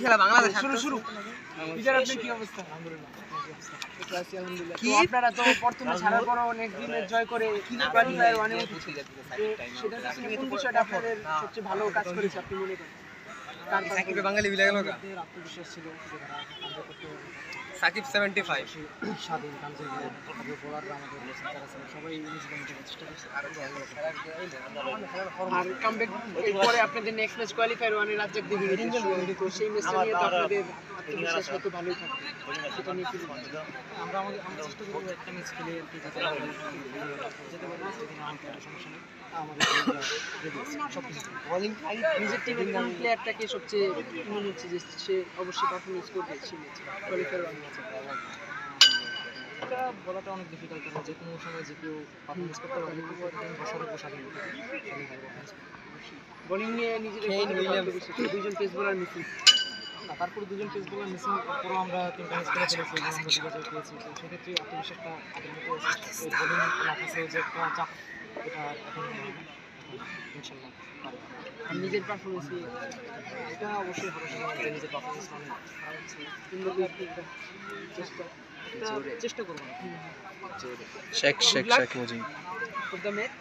খেলা বাংলাদেশ শুরু শুরু বিচার আপনি কি অবস্থা? তো আপনারা তো প্রথমে ছাড়ার পর অনেক দিনের জয় করে কোয়ালিফায়ার ওয়ানে উঠেছিলেন, সেটা কোন বিষয়টা আপনাদের সবচেয়ে ভালো কাজ করেছে আপনি মনে করেন? সাকিবে বাঙালি বিলে গেল গা আত্মবিশ্বাস ছিল সাকিব 75 স্বাধীন বোলাররা আমাদের সবাই চেষ্টা করছে আর কামব্যাক পরে আপনাদের নেক্সট ম্যাচ কোয়ালিফায়ার ওয়ানে রাজ্জাক দেবীর তো সেই ম্যাচটা নিয়ে তো আপনাদের আত্মবিশ্বাস হয়তো ভালোই থাকবে, সেটা নিয়ে কি আমরা চেষ্টা করবো একটা ম্যাচ খেলে যেতে পারি সমস্যা নেই। নিজের টিমের কোন প্লেয়ারটাকে সবচেয়ে মনে হচ্ছে যে সে অবশ্যই পারফরমেন্স করবে সেই ম্যাচে কোয়ালিফায়ার ওয়ান ম্যাচে? এটা বলাটা অনেক ডিফিকাল্ট, কারণ যে কোনো সময় যে কেউ পারফরমেন্স করতে পারে, বোলিং নিয়ে নিজেদের দুইজন পেস বোলার মিসিং, তারপরে দুজন পেস বোলার মিসিং পুরো আমরা তিনটা ম্যাচ খেলে ফেলেছি এবং আমরা বিজয় পেয়েছি, তো সেক্ষেত্রে আত্মবিশ্বাসটা আগের মতো বোলিং লাফাসে যে একটা চাপ এটা এখন ইনশাল্লাহ নিজের পারফরমেন্স এটা অবশ্যই হবে, নিজের পারফরমেন্স চেষ্টা করবো Sheikh Mujib for the match.